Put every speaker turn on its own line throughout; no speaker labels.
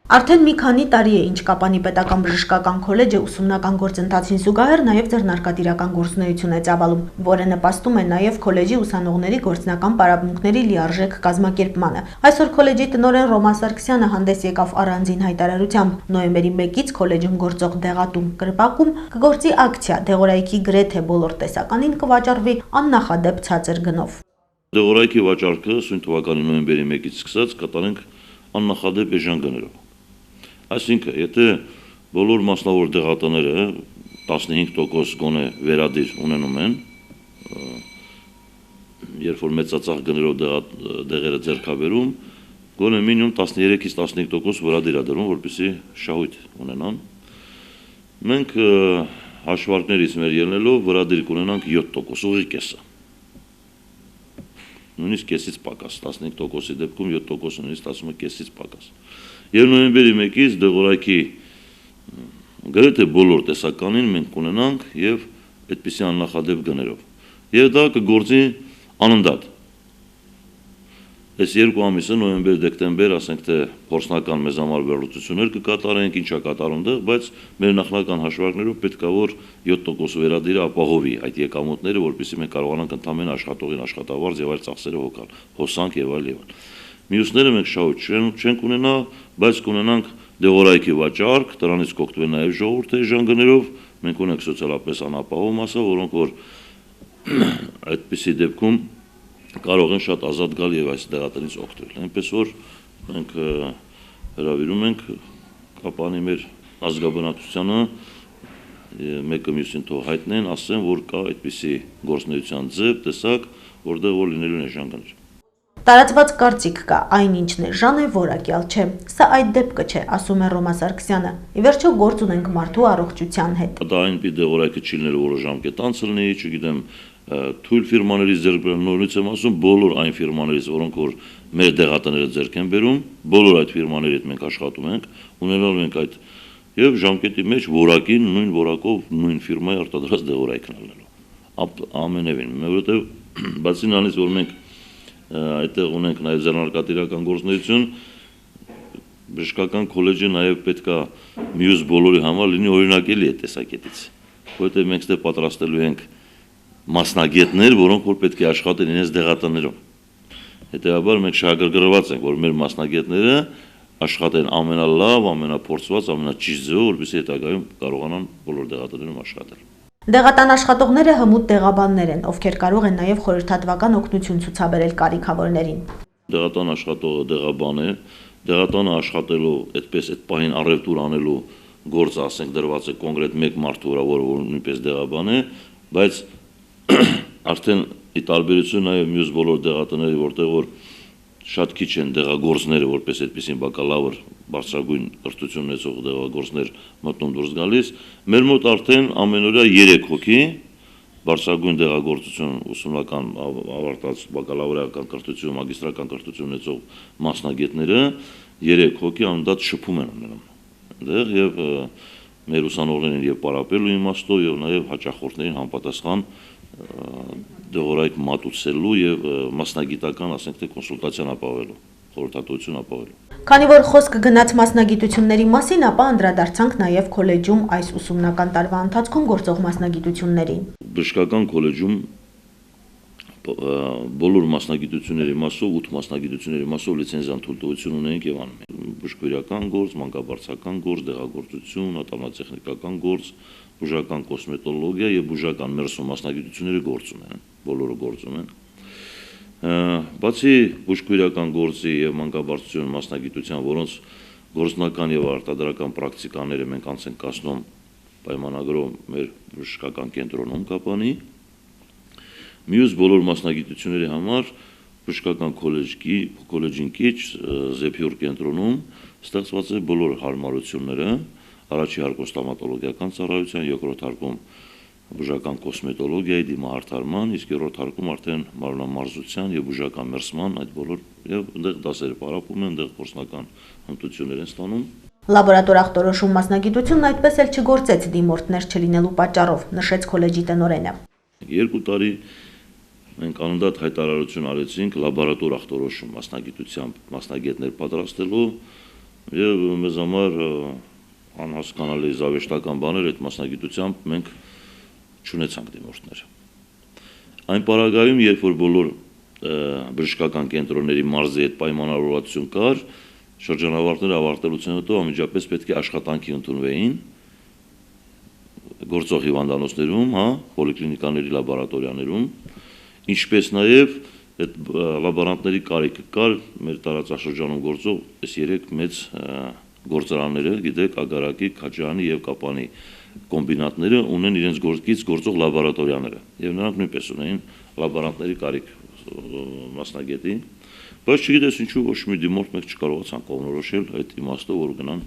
Արդեն մի քանի տարի է, ինչ Կապանի պետական բժշկական քոլեջը ուսումնական գործընթացին զուգահեռ նաև ձեռնարկատիրական գործունեություն է ծավալում, որը նպաստում է նաև քոլեջի ուսանողների գործնական պարապմունքների լիարժեք կազմակերպմանը։ Այսօր քոլեջի տնօրեն Ռոման Սարգսյանը հանդես եկավ առանձին հայտարարությամբ։ Նոյեմբերի 1-ից քոլեջում գործող դեղատուն կրպակում կգործի ակցիա, դեղորայքի գրեթե բոլոր տեսականին կվաճառվի աննախադեպ ցածր գնով։
Դեղորայքի վաճառքը սույն թվականի նոյեմբերի 1-ից սկսած կատարենք աննախադեպ էժան գներով։ Այսինքն, եթե բոլոր մասնավոր դեղատները 15% գոնե վերադիր ունենում են, երբ որ մեծածախ գներով դեղերը ձեռքաբերում, գոնե մինիմում 13-ից 15% վերադիր է դրվում, որպեսզի շահույթ ունենան։ Մենք հաշվարկներից մեր ելնելով վերադիր կունենանք 7%, ուղիղ կեսը։ Նույնիսկ կեսից պակաս, 15%-ի դեպքում 7% նույնիսկ ասում է կեսից պակաս։ Եվ նոյեմբերի 1-ից դեղորայքի գրեթե բոլոր տեսականին մենք կունենանք եւ այդպիսի աննախադեպ գներով։ Եվ դա կգործի անընդհատ։ Այս երկու ամիսը նոյեմբեր, դեկտեմբեր, ասենք թե փորձնական մեզ համար վերլուծություններ կկատարենք, ինչա կատարում դեղ, բայց մեր նախնական հաշվարկներով պետքա որ 7% վերադիրը ապահովի այդ եկամուտները, որպեսզի մենք կարողանանք ընդամենը աշխատողին աշխատավարձ եւ այլ ծախսերը հոգալ, հոսանք եւ այլ եւ այլ։ Մյուսները մենք շահույթ չենք ունենա, բայց կունենանք դեղորայքի վաճառք, դրանից կօգտվեն նաեւ ժողովուրդը էժան գներով, մենք ունենք սոցիալապես անապահով մասը, որոնք որ այդպիսի դեպքում կարող են շատ ազատ գալ եւ այս դեղատնից օգտվել։ Այնպես որ մենք հրավիրում ենք Կապանի մեր ազգաբնակչությանը մեկը մյուսին թող հայտնեն, ասեն, որ կա այդպիսի գործնեության ձև, տեսակ, որտեղ որ լինելու են էժան գներ։
Տարածված կարծիք կա, այնինչն էժան է, որակյալ չէ։ Սա այդ դեպքը չէ, ասում է Ռոման Սարգսյանը։ Ի վերջո գործ ունենք մարդու առողջության հետ։
Դա այնպիսի դեղորայքը չի լինելու, որը ժամկետ անց լինի, չգիտեմ, թույլ ֆիրմաներից ձեռք բերում, նորից եմ ասում, բոլոր այն ֆիրմաներից, որոնք որ մեր դեղատները ձեռք են բերում, բոլոր այդ ֆիրմաների հետ մենք աշխատում ենք, ունենալու ենք այդ եւ ժամկետի մեջ որակին, նույն որակով, նույն ֆիրմայի արտադրած դեղորայքն լինելու։ Ամենևին, որովհետեւ բացի նրանից, որ մենք այդտեղ ունենք նաեւ ձեռնարկատիրական գործունեություն, բժշկական քոլեջը նաեւ պետքա մյուս բոլորի համար լինի օրինակելի այդ տեսակետից, որովհետեւ մենք ստե պատրաստելու ենք մասնագետներ, որոնք որ պետք է աշխատեն իրենց դեղատներում։ Հետևաբար մենք շահագրգռված ենք, որ մեր մասնագետները աշխատեն ամենալավ, ամենափորձված, ամենաճիշտ ձևով, որպեսզի հետագայում կարողանան բոլոր դեղատներում աշխատել։
Դեղատան աշխատողները հմուտ դեղաբաններ են, ովքեր կարող են նաև խորհրդատվական օգնություն ցուցաբերել կարիքավորներին։
Դեղատան աշխատողը դեղաբան է, դեղատանը աշխատելու, այդպես այդ պահին առևտուր անելու գործը, ասենք, դրված է կոնկրետ մեկ մարդու վրա, որը նույնպես դեղաբան է, բայց արդեն ի տարբերություն նաև մյուս բոլոր դեղատների, որտեղ որ շատ քիչ են դեղագործները, որպես այդպեսին բակալավր բարձրագույն կրթություն ունեցող դեղագործներ մտնում դուրս գալիս, մեր մոտ արդեն ամենօրյա 3 հոգի բարձրագույն դեղագործություն ուսումնական ավարտած բակալավրական կրթություն, մագիստրական կրթություն ունեցող մասնագետները 3 հոգի անընդհատ շփում են ունենում։ Այնտեղ եւ մեր ուսանողներին եւ պարապելու իմաստով եւ նաեւ հաճախորդներին համապատասխան դեղորայք մատուցելու եւ մասնագիտական, ասենք թե կոնսուլտացիան ապահովելու, խորհրդատվություն ապահովելու։
Քանի որ խոսք գնաց մասնագիտությունների մասին, ապա անդրադարձանք նաեւ քոլեջում այս ուսումնական տարվա ընթացքում գործող մասնագիտություններին։
Բժշկական քոլեջում բոլոր մասնագիտությունների մասով, 8 մասնագիտությունների մասով լիցենզիան թույլտվություն ունենք եւ անում ենք։ Բժշկվիրական գործ, մանկաբարձական գործ, դեղագործություն, ատամնատեխնիկական գործ, բուժական կոսմետոլոգիա եւ բուժական մերսում մասնագիտությունները գործում են, բոլորը գործում են։ Բացի բուժքույրական գործի եւ մանկաբարձություն մասնագիտության, որոնց գործնական եւ արտադրական պրակտիկաները մենք անց ենք կացնում պայմանագրով մեր բժշկական կենտրոնում Կապանի, մյուս բոլոր մասնագիտությունների համար բժշկական քոլեջին կիչ Զեփյուր կենտրոնում ստեղծված է բոլոր հարմարությունները, առաջի հարկում ստոմատոլոգիական ծառայության, երկրորդ հարկում բուժական կոսմետոլոգիայի դիմահարդարման, իսկ երրորդ հարկում արդեն մարմնամարզության եւ բուժական մերսման այդ բոլոր եւ այնտեղ դասերը պարապում են, այնտեղ գործնական հմտություններ են ստանում։
Լաբորատոր ախտորոշում մասնագիտությունն այդպես էլ չգործեց դիմորդներ չլինելու պատճառով, նշեց քոլեջի տնօրենը։
2 տարի մենք անընդհատ հայտարարություն արեցինք լաբորատոր ախտորոշում մասնագիտությամբ մասնագետներ պատրաստելու, Եվ մեզ համար անհասկանալի զավեշտական բաներ այդ մասնագիտությամբ մենք չունեցանք դիմորդներ։ Այն պարագայում, երբ որ բոլոր բժշկական կենտրոնների մարզի հետ պայմանավորվածություն կար, շրջանավարտները ավարտելուց հետո անմիջապես պետք է աշխատանքի ընդունվեին գործող հիվանդանոցներում, պոլիկլինիկաների լաբորատորիաներում, ինչպես նաև այդ լաբորանտների կարիքը կար մեր տարածաշրջանում գործող այս 3 մեծ գործարանները, գիտեք, Ագարակի, Քաջարյանի եւ Կապանի կոմբինատները ունեն իրենց գործից գործող լաբորատորիաները եւ նրանք նույնպես ունեն լաբորանտների կարիք մասնագետի, բայց չգիտես ինչու ոչ մի դիմորդ մեկ չկարողացան կողմնորոշել այդ իմաստով, որ գնան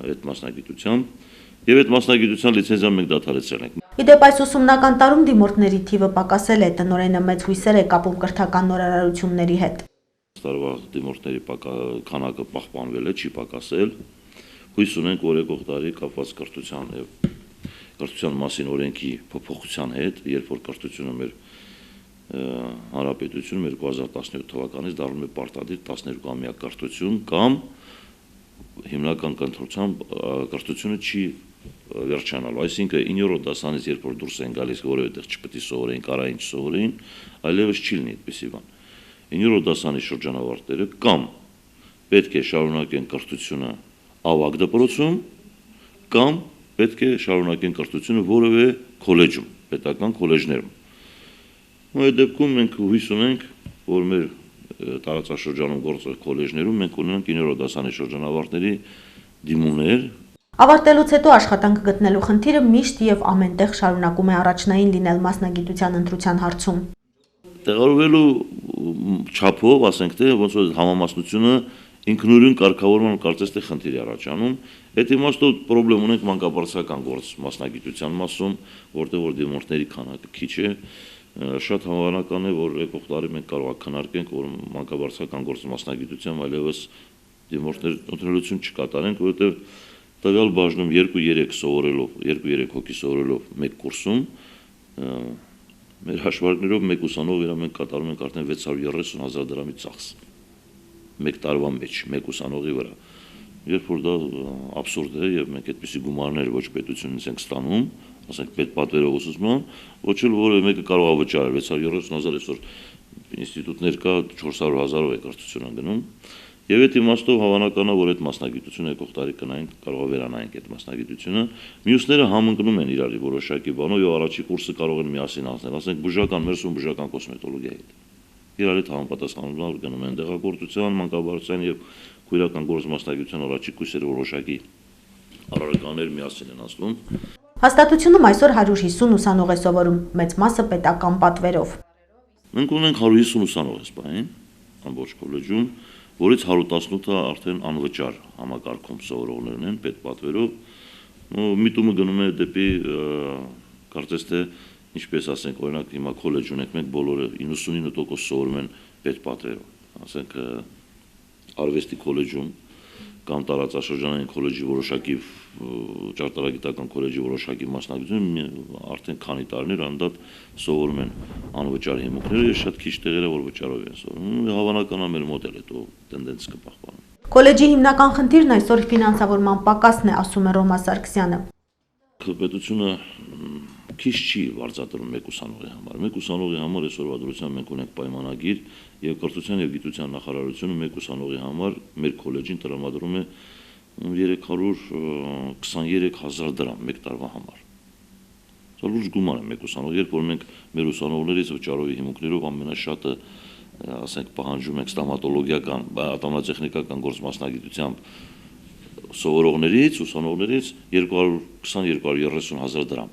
այդ մասնագիտությամբ եւ այդ մասնագիտության լիցենզիան մենք դադարեցրել ենք։
Իդեպ այս ուսումնական տարում դիմորդների թիվը պակասել է, տնօրենը մեծ հույսեր է կապում կրթական նորարարությունների հետ։
Տարվա դիմորդների քանակը պահպանվել է, չի պակասել։ Հույս ունենք, որ եկող տարի կապված կրթության եւ կրթության մասին օրենքի փոփոխության հետ, երբ որ կրթությունը մեր հանրապետությունում 2017 թվականից դառնում է պարտադիր 12-ամյա կրթություն կամ հիմնական կրթությունը չի վերջանալու, այսինքն 9-րդ դասանից երբ որ դուրս են գալիս որևէ տեղ չպետք է սովորեին, կարային չսովորեին, այլևս չի լինի այդպիսի բան։ 9-րդ դասանի շրջանավարտները կամ պետք է շարունակեն կրթությունը ավագ դպրոցում կամ պետք է շարունակեն կրթությունը որևէ քոլեջում, պետական քոլեջներում։ Այդ դեպքում մենք հույս ունենք, որ մեր տարածաշրջանում գործող քոլեջներում մենք ունենանք 9-րդ դասանի շրջանավարտների դիմումներ։
Ավարտելուց հետո աշխատանք գտնելու խնդիրը միշտ եւ ամենտեղ շարունակում է առաջնային լինել մասնագիտության ընտրության հարցում։
Տեղավորվելու չափով, ասենք թե ոնց որ համամասնությունը ինքնուրույն կարգավորման կարծես թե խնդիր է առաջանում։ Այդ իմաստով խնդրեմ ունենք մանկաբարձական գործ մասնագիտության մասում, որտեղ որ դիմորդների քանակը քիչ է, շատ հավանական է, որ եկող տարի մենք կարող ենք քննարկենք, որ մանկաբարձական գործ մասնագիտությամբ այլևս դիմորդներ ընտրելություն չկատարենք, որովհետև տվյալ բաժնում 2-3 սովորելով, 2-3 հոգի սովորելով մեկ կուրսում մեր հաշվարկներով մեկ ուսանող իր մենք կատարում ենք արդեն 630,000 դրամի ծախս մեկ տարվա մեջ մեկ ուսանողի վրա, երբ որ դա աբսուրդ է եւ մենք այդպիսի գումարներ ոչ պետությունից ենք ստանում, ասենք պետպատվերով ուսուցման, ոչ էլ որևէ մեկը կարող է վճարել 630,000 այսօր ինստիտուտներ կա 400,000-ով է կրթություն գնում եւ այդ իմաստով հավանական է, որ այդ մասնագիտությունը եկող տարի կնայենք, կարող է վերանայենք այդ մասնագիտությունը, մյուսները համընկնում են իրարի որոշակի բանով եւ առաջի կուրսը կարող են միասին անցնել, ասենք բուժական մերսում բուժական կոսմետոլոգիայի հետ։ Իրար հետ համապատասխանաբար գնում են դեղագործության, մանկաբարձության եւ քույրական գործ մասնագիտության առաջի կուրսերը որոշակի առարկաներ միասին են անցնում։
Հաստատությունում այսօր 150 ուսանող է սովորում, մեծ մասը պետական պատվերով։
Մենք ունենք 150 ուսանող սպային ամբողջ քոլեջում, որից 118-ը արդեն անվճար համակարգում սովորողներն են պետպատվերով։ Միտումը գնում է դեպի կարծես թե ինչպես ասենք, օրինակ հիմա քոլեջ ունենք, մենք բոլորը 99% սովորում են պետպատվերով, ասենք արվեստի քոլեջում կամ տարածաշրջանային քոլեջի որոշակի ճարտարագիտական քոլեջի որոշակի մասնագիտություն արդեն քանի տարիներ անդադ սովորում են անվճար հիմունքները եւ շատ քիչ տեղերը որ վճարով են սովորում։ Հավանական է մեր մոդելը դա տենդենս կպահպանի։
Քոլեջի հիմնական խնդիրն այսօր ֆինանսավորման պակասն է, ասում է Ռոմա Սարգսյանը։
Պետությունը քիչ չի վարձատրում մեկ ուսանողի համար։ Մեկ ուսանողի համար այսօրվա դրությամբ մենք ունենք պայմանագիր եւ կրթության եւ գիտության նախարարությունը մեկ ուսանողի համար մեր քոլեջին տրամադրում է 323,000 դրամ մեկ տարվա համար։ Սա լուրջ գումար է մեկ ուսանող, երբ որ մենք մեր ուսանողներից վճարովի հիմունքներով ամենաշատը ասենք պահանջում ենք ստոմատոլոգիական, ատամնատեխնիկական գործ մասնագիտությամբ սովորողներից, ուսանողներից 220-230,000 դրամ։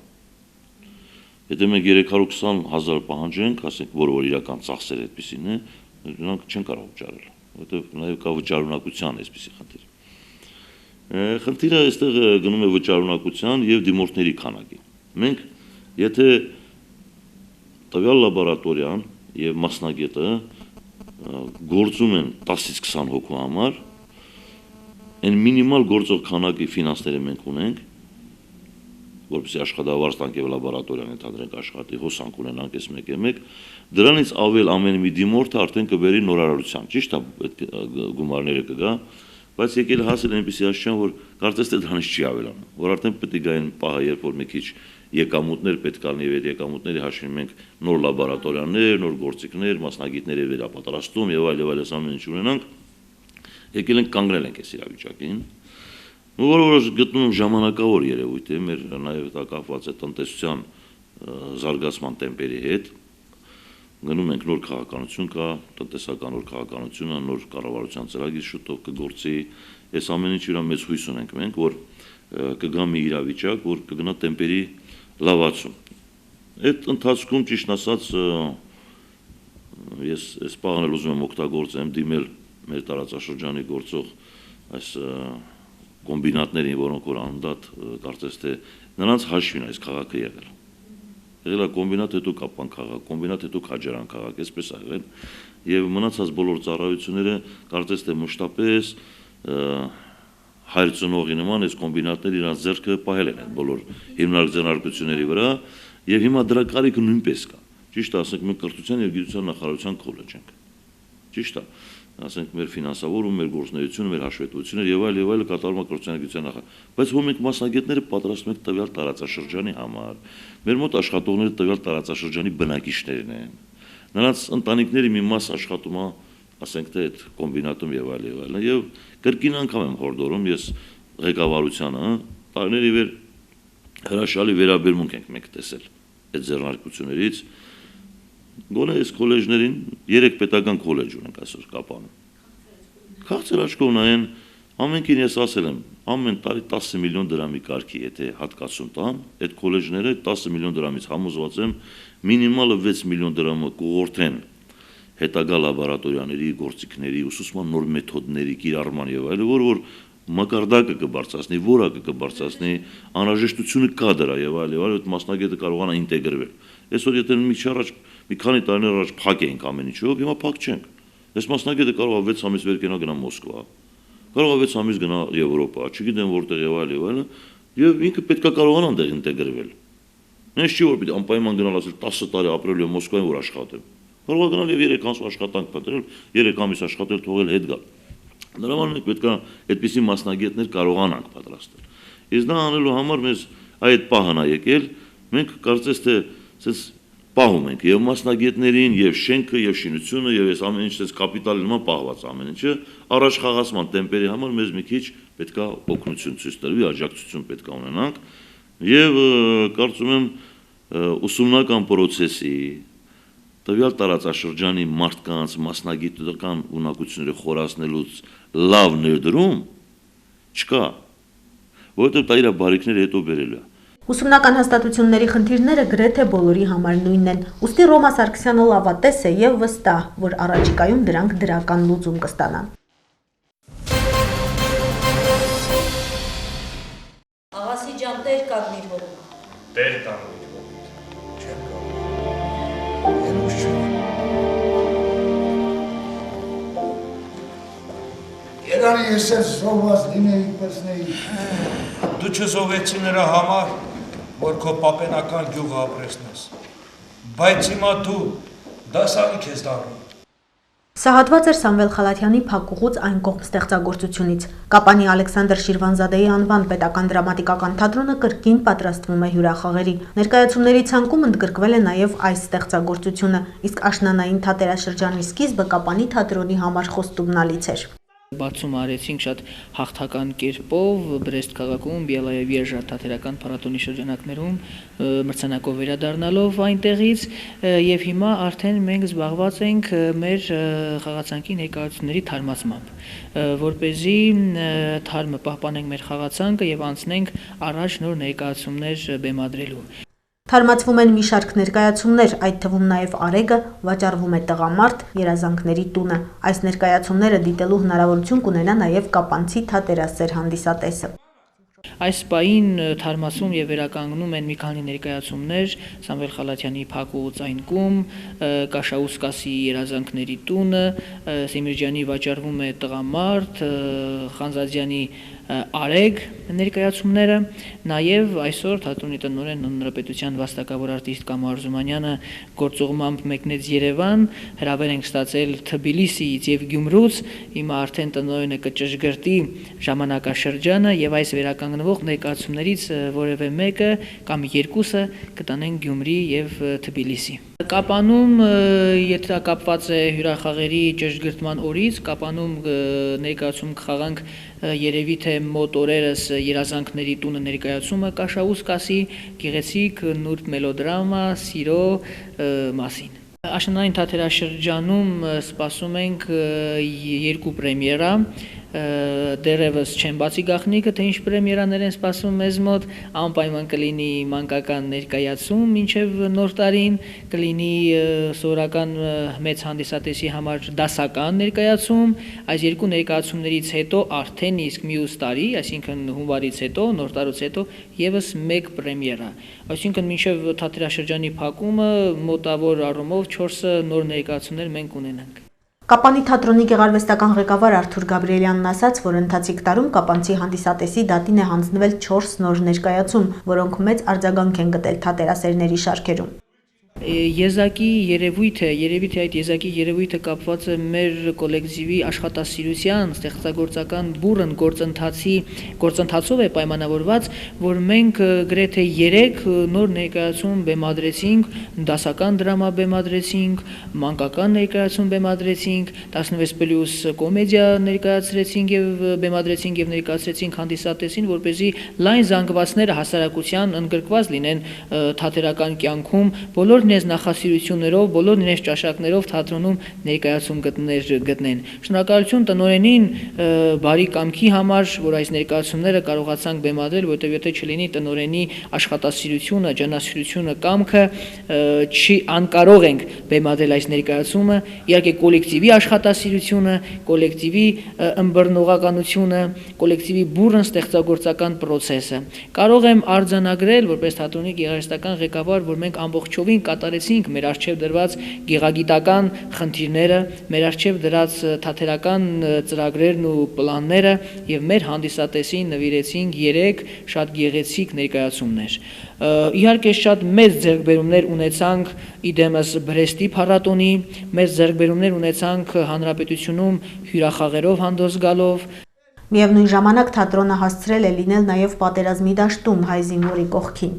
Եթե մենք 320,000 պահանջենք, ասենք, որ իրական ծախսերը այդպեսին է, նրանք չեն կարող վճարել, որովհետև նաև կա վճարունակության այսպիսի խնդիր։ Խնդիրը այստեղ գնում է վճարունակության եւ դիմորդների քանակի։ Մենք եթե տվյալ լաբորատորիան եւ մասնագետը գործում են 10-ից 20 հոգու համար, այն մինիմալ գործող քանակի ֆինանսները մենք ունենք, որպեսզի աշխատավարձ տանք եւ լաբորատորիան ընդհանրենք աշխատի, հոսանք ունենանք այս 1-1, դրանից ավել ամեն մի դիմորդը արդեն կբերի նորարարության, ճիշտ է, այդ գումարները կգա, բայց եկել հասել այնպիսի աստիճան, որ կարծես թե դրանից չի ավելանում, որ արդեն պետք է գա այն պահը, երբ որ մի քիչ եկամուտներ պետք է լինի, այդ եկամուտների հաշվին մենք նոր լաբորատորիաներ, նոր գործիքներ, մասնագետների վերապատրաստում եւ այլ ամեն ինչ ունենանք, եկել ենք կանգնել ենք այս իրավիճակին, որը գտնում եմ ժամանակավոր երևույթ է, մեր նաեւ դա կապված է տնտեսության զարգացման տեմպերի հետ, գնում ենք նոր քաղաքականություն կա, տնտեսական նոր քաղաքականություն, նոր կառավարության ծրագիր շուտով կգործի, այս ամեն ինչ իրա մեծ հույս ունենք մենք, որ կգա մի իրավիճակ, որ կգնա տեմպերի լավացում։ Այդ ընթացքում ճիշտ ասած ես այս պահն էլ ուզում եմ օգտագործեմ դիմել մեր տարածաշրջանի գործող այս կոմբինատներին, որոնք որ անդադ կարծես թե նրանց հաշվին այս քաղաքը եղել։ Եղել է կոմբինատ հետո կապան քաղաք, կոմբինատ հետո քաջարան քաղաք, այսպես ա եղել, եւ մնացած բոլոր ծառայությունները կարծես թե մշտապես հայր ծնողի նման այս կոմբինատները իրաց ձեռքը պահել են բոլոր հիմնարկ ձեռնարկությունների վրա եւ հիմա դրա կարիքը նույնպես կա։ Ճիշտ ասենք մենք կրթության եւ գիտության նախարարության քոլեջ ենք։ Ճիշտ է, ասենք մեր ֆինանսավորում, մեր գործունեությունը, մեր հաշվետվությունները եւ այլ կատարում է կրթության եւ գիտության նախարարությունը, բայց ո՞ւմ ենք մասնագետները պատրաստում ենք տվյալ տարածաշրջանի համար։ Մեր մոտ աշխատողները տվյալ տարածաշրջանի բնակիչներն են։ Նրանց ընտանիքների մի մաս աշխատում է, ասենք թե այդ կոմբինատում եւ այլ եւ կրկին անգամ եմ հորդորում ես ղեկավարությանը տարիների վեր հրաշալի վերաբերմունք ենք մենք տեսել այդ ձեռնարկություններից գոնե այս քոլեջներին 3 պետական քոլեջ ունենք այսօր Կապանում քաղցր աչքով նայեն ամենքին ես ասել եմ ամեն տարի 10 միլիոն դրամի կարգի եթե հատկացում տան այդ քոլեջները 10 միլիոն դրամից համոզված եմ մինիմալը 6 միլիոն դրամը կուղղորդեն հետագա լաբորատորիաների, գործիքների, ուսուցման նոր մեթոդների, կիրառման եւ այլն, որ մակարդակը կբարձրացնի, որակը կբարձրացնի, անհրաժեշտությունը կա դրա եւ այլն, այդ մասնագետը կարողանա ինտեգրվել։ Այսօր եթե մի քանի տարիներ առաջ փակ էինք ամեն ինչով, հիմա փակ չենք։ Այս մասնագետը կարող է 6 ամիս վեր գնա Մոսկվա, կարող է 6 ամիս գնա Եվրոպա, չգիտեմ որտեղ եւ այլն, եւ ինքը պետքա կարողանա այնտեղ ինտեգրվել։ Նույնիսկ չի որ պիտի անպայման գնալ ասել 10 տարի ապրել եւ Մոսկվայում որ աշխատեմ։ Կարող է գնալ եւ 3 ամիս աշխատանք պատրել, 3 ամիս աշխատել, թողել հետ գալ։ Դրա համար մենք պետք է այդպիսի մասնագետներ կարողանանք պատրաստել։ Իսկ դա անելու համար մեզ այդ պահն է եկել, մենք կարծես թե sense պահում ենք եւ մասնագետներին, եւ շենքը, եւ շինությունը, եւ այս ամեն ինչ sense կապիտալի նման պահված ամեն ինչը առաջ խաղացման տեմպերի համար մեզ մի քիչ պետք է օգնություն ցույց տրվի, աջակցություն պետք է ունենանք եւ կարծում եմ ուսումնական process-ի տվյալ տարածաշրջանի մարդկանց մասնագիտական ունակությունները խորացնելուց լավ ներդրում չկա, որովհետև դա իր բարիքները հետո բերելու է։
Ուսումնական հաստատությունների խնդիրները գրեթե բոլորի համար նույնն են։ Ուստի Ռոմա Սարգսյանը լավատես է եւ վստահ, որ առաջիկայում դրանք դրական լուծում կստանան։
Աղասի ջան, տեր կանգ իր ողում։
Տեր կանգ իր ողում։ Չեմ կարող։ Երուշ չունեմ։ Երանի ես էլ զոհված լինեի, պրծնեի։ Դու չզոհվեցի նրա համար, որ քո պապենական գյուղը ապրեցնես, բայց հիմա դու դասարան ես դառնում։
Սա հատված էր Սամվել Խալաթյանի փակուղուց այն կողմ ստեղծագործությունից։ Կապանի Ալեքսանդր Շիրվանզադեի անվան պետական դրամատիկական թատրոնը կրկին պատրաստվում է հյուրախաղերի։ Ներկայացումների ցանկում ընդգրկվել է նաև այս ստեղծագործությունը, իսկ աշնանային թատերաշրջանի սկիզբը Կապանի թատրոնի համար խոստումնալից էր։
Բացում արեցինք շատ հաղթական կերպով Բրեստ քաղաքում Բիելայեվ Երջա թատերական փառատոնի շրջանակներում մրցանակով վերադառնալով այնտեղից եւ հիմա արդեն մենք զբաղված ենք մեր խաղացանկի ներկայացումների թարմացմամբ, որպեսզի թարմը պահպանենք մեր խաղացանկը եւ անցնենք առաջ նոր ներկայացումներ բեմադրելու։
Թարմացվում են մի շարք ներկայացումներ, այդ թվում նաև Արեգը, վաճառվում է տղամարդ, երազանքների տունը։ Այս ներկայացումները դիտելու հնարավորություն կունենա նաև կապանցի թատերասեր հանդիսատեսը։
Այս պահին թարմացում եւ վերականգնում են մի քանի ներկայացումներ Սամվել Խալաթյանի փակուղուց այն կում, Կաշաուսկասի երազանքների տունը, Սեմիրջյանի վաճառվում է տղամարդ, Խանզադյանի Արեգ ներկայացումները, նաև այսօր թատրոնի տնօրեն Հանրապետության վաստակավոր արտիստ Կամո Արզումանյանը գործուղմամբ մեկնեց Երևան, հրավեր ենք ստացել Թբիլիսիից եւ Գյումրուց, հիմա արդեն տնօրենը կճշգրտի ժամանակաշրջանը եւ այս վերականգնվող ներկայացումներից որևէ մեկը կամ երկուսը կտանեն Գյումրի եւ Թբիլիսի։ Կապանում եթերակապված է հյուրախաղերի ճշգրտման օրից, Կապանում ներկայացում կխաղանք երևի թե մոտ օրերս երազանքների տունը ներկայացումը Կաշաուս կասի գեղեցիկ նուրբ մելոդրամա սիրո մասին։ Աշնանային թատերաշրջանում սպասում ենք երկու պրեմիերա, դեռևս չեն բացի գաղտնիքը, թե ինչ պրեմիերաներ են սպասում մեզ մոտ, անպայման կլինի մանկական ներկայացում մինչև նոր տարին, կլինի սովորական մեծ հանդիսատեսի համար դասական ներկայացում, այս երկու ներկայացումներից հետո արդեն իսկ մյուս տարի, այսինքն հունվարից հետո, նոր տարուց հետո եւս մեկ պրեմիերա, այսինքն մինչև թատերաշրջանի փակումը մոտավոր առումով 4 նոր ներկայացումներ մենք ունենանք։
Կապանի թատրոնի գեղարվեստական ղեկավար Արթուր Գաբրիելյանն ասաց, որ ընթացիկ տարում կապանցի հանդիսատեսի դատին է հանձնվել 4 նոր ներկայացում, որոնք մեծ արձագանք են գտել թատերասերների շարքերում։
Եզակի երևույթը, երևի թե այդ եզակի երևույթը կապված է մեր կոլեկտիվի աշխատասիրության, ստեղծագործական բուռն գործընթացով է պայմանավորված, որ մենք գրեթե 3 նոր ներկայացում բեմադրեցինք, դասական դրամա բեմադրեցինք, մանկական ներկայացում բեմադրեցինք, 16+ կոմեդիա ներկայացրեցինք եւ բեմադրեցինք եւ ներկայացրեցինք հանդիսատեսին, որպեսզի լայն զանգվածները հասարակության ընդգրկված լինեն թատերական կյանքում, բոլոր իրենց նախասիրություններով, բոլոր իրենց ճաշակներով թատրոնում ներկայացում գտնեն։ Շնորհակալություն տնօրենին բարի կամքի համար, որ այս ներկայացումները կարողացանք բեմադրել, որտեղ եթե չլինի տնօրենի աշխատասիրությունը, ջանասիրությունը, կամքը, անկարող ենք բեմադրել այս ներկայացումը, իհարկե կոլեկտիվի աշխատասիրությունը, կոլեկտիվի ըմբռնողականությունը, կոլեկտիվի բուռն ստեղծագործական process-ը։ Կարող եմ արձանագրել, որպես թատրոնի գեղարվեստական ղեկավար, որ մենք ամբողջովին կատարեցինք մեր առջև դրված գեղագիտական խնդիրները, մեր առջև դրած թատերական ծրագրերն ու պլանները եւ մեր հանդիսատեսին նվիրեցինք 3 շատ գեղեցիկ ներկայացումներ։ Իհարկե շատ մեծ ձեռքբերումներ ունեցանք իդեմս Բրեստի փառատոնի, մեծ ձեռքբերումներ ունեցանք հանրապետությունում հյուրախաղերով հանդոս գալով։
Միևնույն ժամանակ թատրոնը հասցրել է լինել նաև պատերազմի դաշտում հայ զինվորի կողքին։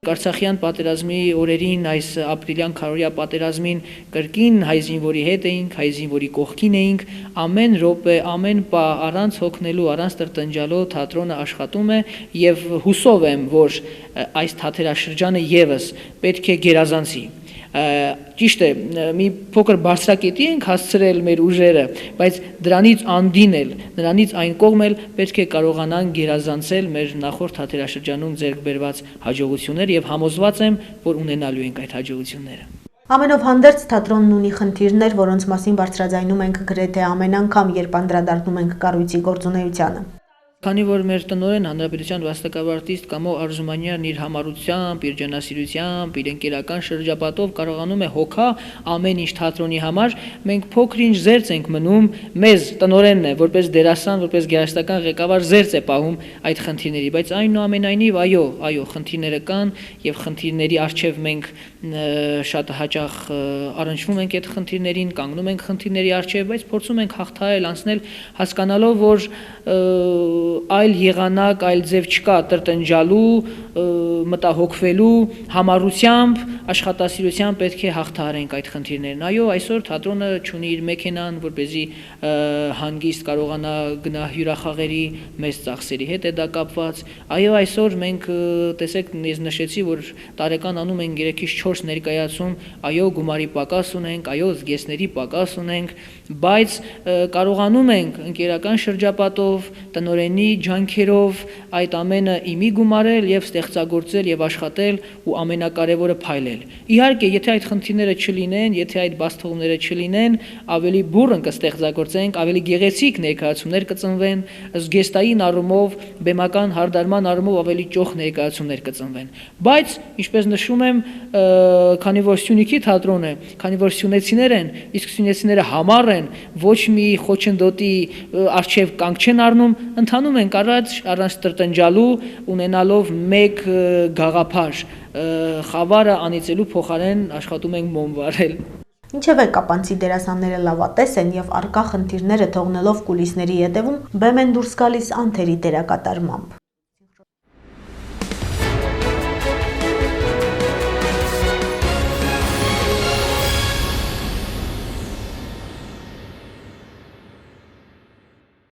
Արցախյան պատերազմի օրերին, այս ապրիլյան քարորյա պատերազմին կրկին հայ զինվորի հետ էինք, հայ զինվորի կողքին էինք, ամեն րոպե, ամեն պահ առանց հոգնելու, առանց տրտնջալու թատրոնը աշխատում է եւ հուսով եմ, որ այս թատերաշրջանը եւս պետք է գերազանցի։ Ճիշտ է, մի փոքր բարձրակետի ենք հասցրել մեր ուժերը, բայց դրանից անդինել, նրանից այն կողմ էլ պետք է կարողանան գերազանցել մեր նախորդ թատերաշրջանում ձեռք բերված հաջողություններ եւ համոզված եմ, որ ունենալու ենք այդ հաջողությունները։
Ամենով հանդերձ թատրոնն ունի խնդիրներ, որոնց մասին բարձրաձայնում ենք գրեթե ամեն անգամ, երբ անդրադառնում ենք կառույցի գործունեությանը։
Քանի որ մեր տնօրեն Հանրապետության վաստակավոր արտիստ Կամո Արզումանյանն իր համառությամբ, իր ջանասիրությամբ, իր ընկերական շրջապատով կարողանում է հոգա ամեն ինչ թատրոնի համար, մենք փոքր-ինչ զերծ ենք մնում, մեզ տնօրենն է, որպես դերասան, որպես գեղարվեստական ղեկավար զերծ է պահում այդ խնդիրների, բայց այնուամենայնիվ այո, խնդիրները կան եւ խնդիրների առջեւ մենք շատ հաճախ առնչվում ենք այդ խնդիրներին, կանգնում ենք խնդիրների առջեւ, բայց փորձում ենք հաղթահարել, անցնել, հասկանալով, որ այլ եղանակ, այլ ձև չկա տրտնջալու, մտահոգվելու համառությամբ, աշխատասիրությամբ պետք է հաղթահարենք այդ խնդիրներն։ Այո, այսօր թատրոնը ունի իր մեքենան, որպեսզի հանգիստ կարողանա գնա հյուրախաղերի, մեծ ծախսերի հետ է դա կապված։ Այո, այսօր մենք տեսեք, ես նշեցի, որ տարեկան անում ենք 3-ից 4 ներկայացում, այո, գումարի պակաս ունենք, այո, զգեստների պակաս ունենք, բայց կարողանում ենք ընկերական շրջապատով, տնօրենի ջանքերով այդ ամենը իմի գումարել եւ ստեղծագործել եւ աշխատել ու ամենակարևորը փայլել։ ապրել։ Իհարկե, եթե այդ խնդիրները չլինեն, եթե այդ բացթողումները չլինեն, ավելի բուռն կստեղծագործենք, ավելի գեղեցիկ ներկայացումներ կծնվեն, զգեստային առումով, բեմական հարդարման առումով ավելի ճոխ ներկայացումներ կծնվեն։ Բայց, ինչպես նշում եմ, քանի որ Սյունիքի թատրոն է, քանի որ սյունեցիներ են, իսկ սյունեցիները համառ են, ոչ մի խոչընդոտի առջև կանգ չեն առնում, ընթանում ենք առաջ առանց տրտնջալու, ունենալով մեկ գաղափար, խավարը անիծելու փոխարեն աշխատում ենք մոմ վարել։
Ինչևէ, կապանցի դերասանները լավատես են եւ առկա խնդիրները թողնելով կուլիսների ետևում բեմ են դուրս գալիս անթերի դերակատարմամբ։